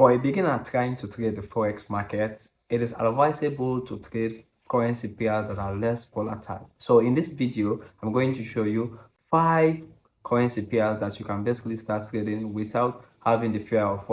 For a beginner trying to trade the forex market, it is advisable to trade currency pairs that are less volatile. So in this video, I'm going to show you 5 currency pairs that you can basically start trading without having the fear of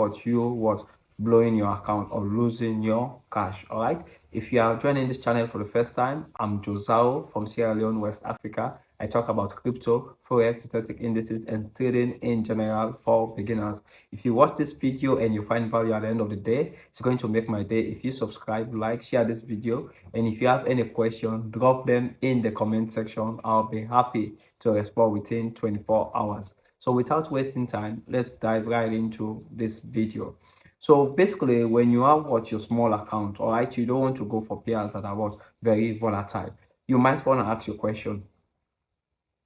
blowing your account or losing your cash. All right. If you are joining this channel for the first time, I'm Josao from Sierra Leone, West Africa. I talk about crypto, forex, synthetic indices, and trading in general for beginners. If you watch this video and you find value at the end of the day, it's going to make my day. If you subscribe, like, share this video, and if you have any question, drop them in the comment section. I'll be happy to respond within 24 hours. So without wasting time, let's dive right into this video. So basically, when you have your small account, all right, you don't want to go for pairs that are very volatile. You might want to ask your question,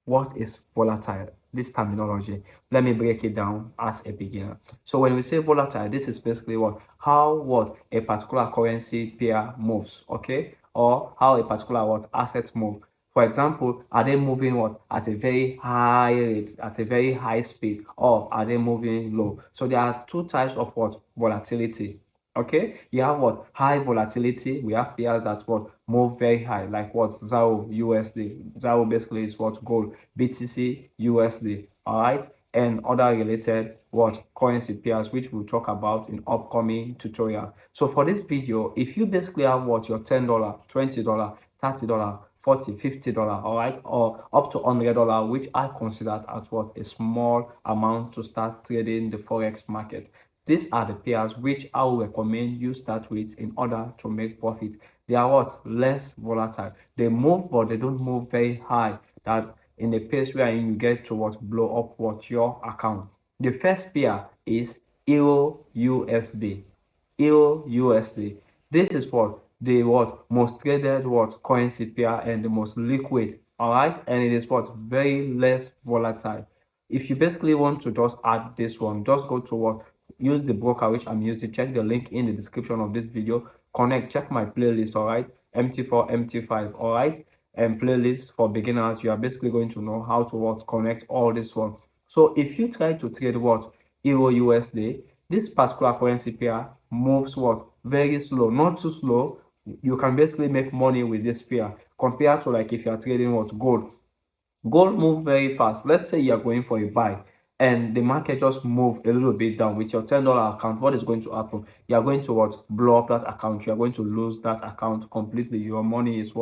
what is volatile? This terminology, let me break it down as a beginner. So when we say volatile, this is basically how a particular currency pair moves, okay, or how a particular asset move. For example, are they moving at a very high rate, at a very high speed, or are they moving low? So there are two types of volatility. Okay, you have high volatility. We have pairs that move very high, like ZAO USD. ZAO basically is gold, BTC USD. All right, and other related currency pairs, which we'll talk about in upcoming tutorial. So for this video, if you basically have your $10, $20, $30, $40, $50, all right, or up to $100, which I consider as a small amount to start trading the forex market. These are the pairs which I will recommend you start with in order to make profit. They are less volatile. They move, but they don't move very high, that in the pace where you get to blow up your account. The first pair is Euro USD. Euro USD. This is the most traded currency pair and the most liquid. All right, and it is very less volatile. If you basically want to just add this one, just go to use the broker which I'm using. Check the link in the description of this video. Connect, check my playlist, all right, MT4, MT5, all right, and playlist for beginners. You are basically going to know how to connect all this one. So if you try to trade Euro USD, this particular currency pair moves very slow, not too slow. You can basically make money with this pair compared to like if you are trading gold. Gold move very fast. Let's say you are going for a buy and the market just move a little bit down with your $10 account. What is going to happen? You are going to blow up that account. You are going to lose that account completely. Your money is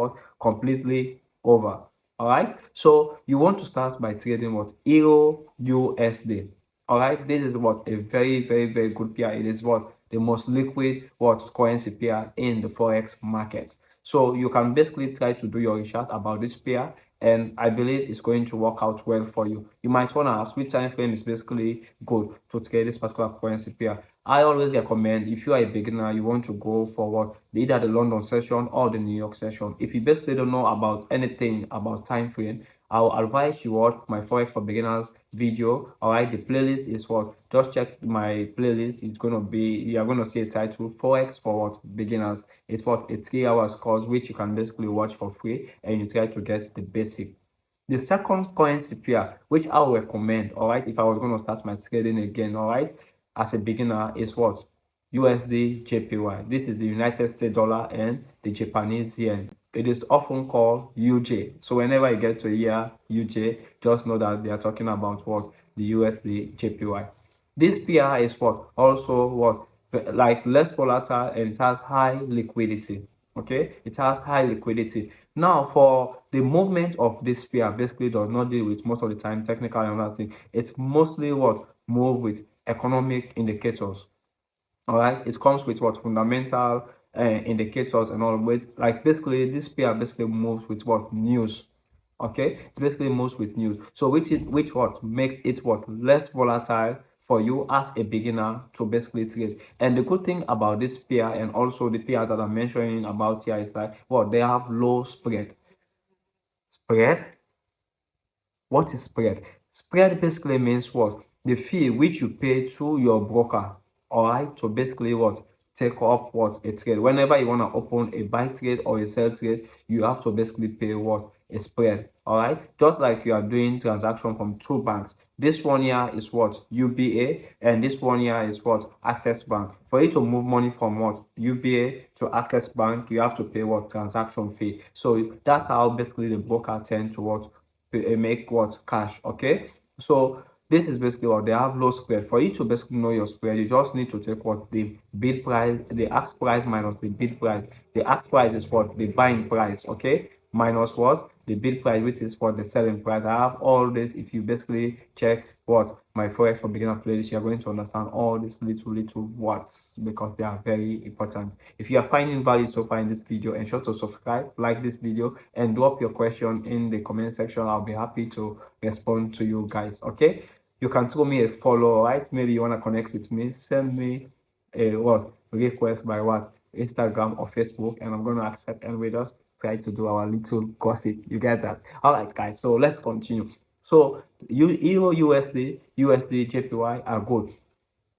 completely over. All right, so you want to start by trading Euro USD. All right, this is a very, very, very good pair. It is the most liquid currency pair in the forex market. So you can basically try to do your research about this pair, and I believe it's going to work out well for you. You might want to ask which time frame is basically good to trade this particular currency pair. I always recommend, if you are a beginner, you want to go for either the London session or the New York session. If you basically don't know about anything about time frame, I'll advise you my forex for beginners video. All right, the playlist is just check my playlist. It's going to be, you're going to see a title, forex for beginners. It's a 3 hours course which you can basically watch for free, and you try to get the basic. The second currency pair which I will recommend, all right, if I was going to start my trading again, all right, as a beginner, is USD JPY. This is the United States dollar and the Japanese yen. It is often called UJ. So whenever you get to hear UJ, just know that they are talking about the USD JPY. This pair is also like less volatile, and it has high liquidity. Okay, it has high liquidity. Now for the movement of this pair, basically does not deal with most of the time technical and other thing. It's mostly move with economic indicators. All right, it comes with fundamental indicators and all. With like basically this pair basically moves with news. Okay, it basically moves with news. So which makes it less volatile for you as a beginner to basically trade. And the good thing about this pair and also the pairs that I'm mentioning about here is like they have low spread. Spread? What is spread? Spread basically means the fee which you pay to your broker, all right, to basically take up a trade. Whenever you want to open a buy trade or a sell trade, you have to basically pay a spread. All right, just like you are doing transaction from two banks, This one here is what? UBA, and this one here is what? Access Bank. For you to move money from what? UBA to Access Bank, you have to pay what? Transaction fee. So that's how basically the broker tend to what? Make what? Cash. Okay. So this is basically what they have low spread. For you to basically know your spread, you just need to take what? The bid price, the ask price minus the bid price. The ask price is what? The buying price, okay? Minus what? The bid price, which is what? The selling price. I have all this. If you basically check what? My Forex for Beginner playlist, you're going to understand all these little words because they are very important. If you are finding value so far in this video, ensure to subscribe, like this video, and drop your question in the comment section. I'll be happy to respond to you guys, okay? You can throw me a follow, right? Maybe you want to connect with me, send me a what request by what? Instagram or Facebook, and I'm going to accept, and we just try to do our little gossip. You get that? All right, guys, so let's continue. So Euro USD, JPY are good.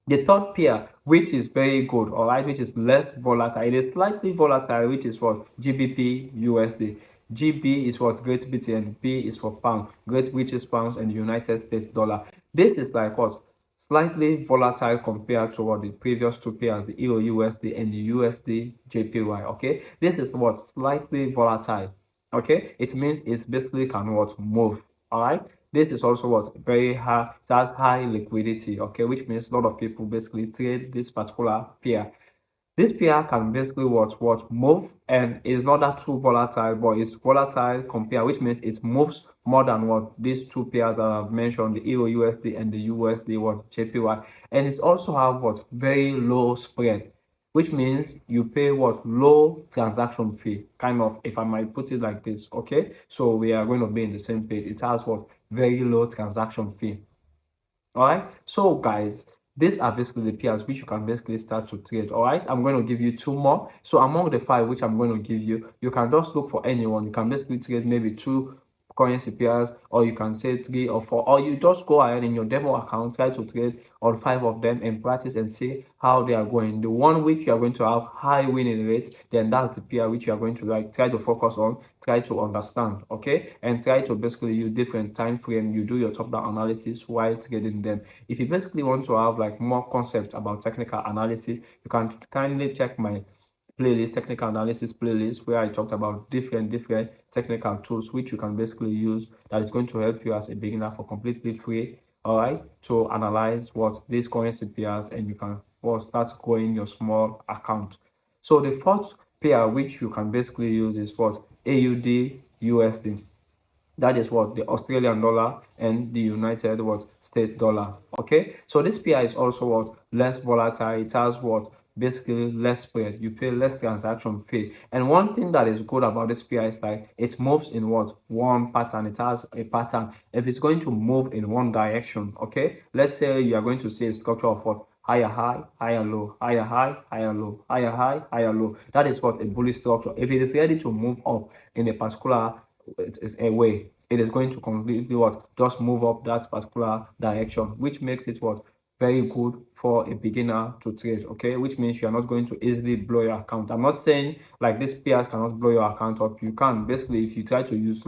The third pair, which is very good, all right, which is less volatile, it is slightly volatile, which is what? GBP USD. GB is what? Great Britain. B is for pound, Great British pounds, and United States dollar. This is like what? Slightly volatile compared to what the previous two pairs, the Euro USD and the USD JPY. Okay, this is what? Slightly volatile. Okay, it means it's basically can what? Move. All right, this is also what? Very high, it has high liquidity. Okay, which means a lot of people basically trade this particular pair. This pair can basically what move, and is not that too volatile, but it's volatile compared, which means it moves more than what these two pairs that I've mentioned, the Euro USD and the USD what JPY. And it also have what? Very low spread, which means you pay what? Low transaction fee, kind of, if I might put it like this. Okay, so we are going to be in the same page. It has what? Very low transaction fee. All right, so guys, these are basically the pairs which you can basically start to trade. All right, I'm going to give you two more. So among the five which I'm going to give you, you can just look for anyone. You can basically trade maybe two currency pairs, or you can say 3 or 4, or you just go ahead in your demo account, try to trade all 5 of them and practice and see how they are going. The one which you are going to have high winning rates, then that's the pair which you are going to like try to focus on, try to understand, okay, and try to basically use different time frame. You do your top-down analysis while trading them. If you basically want to have like more concept about technical analysis, you can kindly check my playlist, technical analysis playlist, where I talked about different technical tools which you can basically use that is going to help you as a beginner for completely free, all right, to analyze what these currency pairs, and you can start growing your small account. So the fourth pair which you can basically use is what? AUD USD. That is what? The Australian dollar and the United what? States dollar. Okay, so this pair is also what? Less volatile. It has what? Basically less spread. You pay less transaction fee. And one thing that is good about this pair is like it moves in what? One pattern. It has a pattern. If it's going to move in one direction, okay, let's say you are going to see a structure of what? Higher high, higher low, higher high, higher low, higher high, higher low. That is what a bullish structure. If it is ready to move up in a particular way, it is going to completely what? Just move up that particular direction, which makes it what? Very good for a beginner to trade. Okay, which means you are not going to easily blow your account. I'm not saying like these pairs cannot blow your account up. You can basically, if you try to use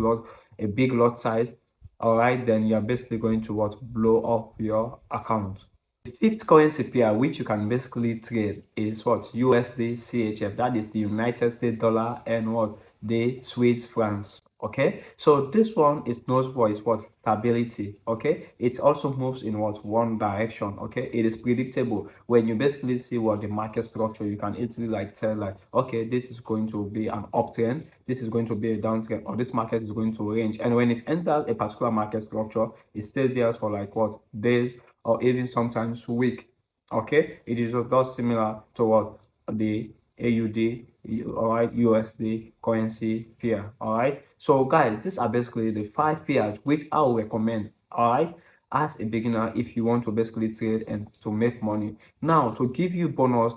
a big lot size, all right, then you are basically going to what? Blow up your account. The fifth currency pair which you can basically trade is what? USD CHF. That is the United States dollar and what? The Swiss francs. Okay, so this one is known for its what? Stability. Okay, it also moves in what? One direction. Okay, it is predictable. When you basically see what the market structure, you can easily like tell like, okay, this is going to be an uptrend, this is going to be a downtrend, or this market is going to range. And when it enters a particular market structure, it stays there for like what? Days, or even sometimes week. Okay, it is just similar to what? The AUD, all right, USD currency pair. All right, so guys, these are basically the 5 pairs which I will recommend, all right, as a beginner if you want to basically trade and to make money. Now, to give you bonus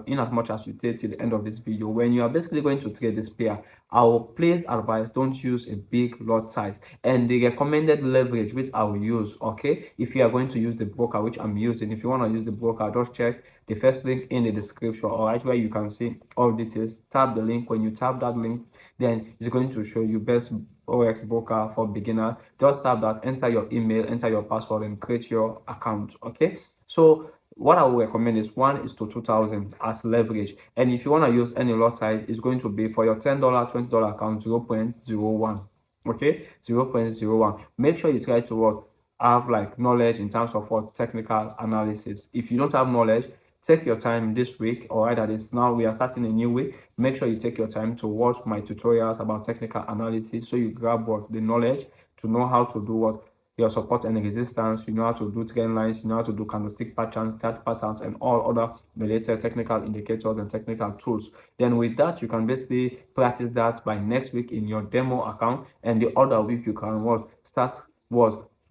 in as much as you trade till the end of this video, when you are basically going to trade this pair, Our place advice, don't use a big lot size, and the recommended leverage which I will use. Okay, if you are going to use the broker which I'm using, if you want to use the broker, just check the first link in the description, all right, where you can see all details. Tap the link. When you tap that link, then it's going to show you best OX broker for beginner. Just tap that, enter your email, enter your password, and create your account. Okay, so what I will recommend is 1:2000 as leverage. And if you want to use any lot size, it's going to be for your $10, $20 account 0.01. Okay, 0.01. Make sure you try to have like knowledge in terms of what technical analysis. If you don't have knowledge, take your time this week, or rather this now we are starting a new week. Make sure you take your time to watch my tutorials about technical analysis, so you grab what the knowledge to know how to do what your support and resistance, you know how to do trend lines, you know how to do candlestick patterns, chart patterns, and all other related technical indicators and technical tools. Then with that, you can basically practice that by next week in your demo account, and the other week you can start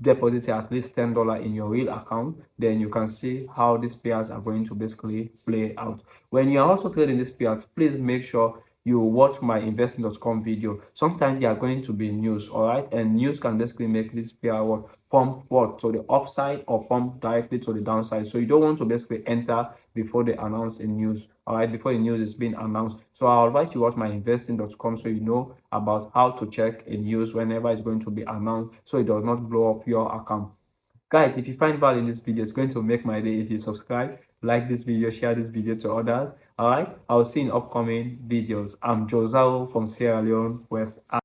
deposit at least $10 in your real account. Then you can see how these pairs are going to basically play out. When you are also trading these pairs, please make sure you watch my investing.com video. Sometimes they are going to be news, all right, and news can basically make this pair pump to the upside or pump directly to the downside. So you don't want to basically enter before they announce a news, all right, before the news is being announced. So I'll advise you watch my investing.com so you know about how to check a news whenever it's going to be announced, so it does not blow up your account. Guys, if you find value in this video, it's going to make my day if you subscribe, like this video, share this video to others. All right, I'll see you in upcoming videos. I'm Josao from Sierra Leone, West Africa.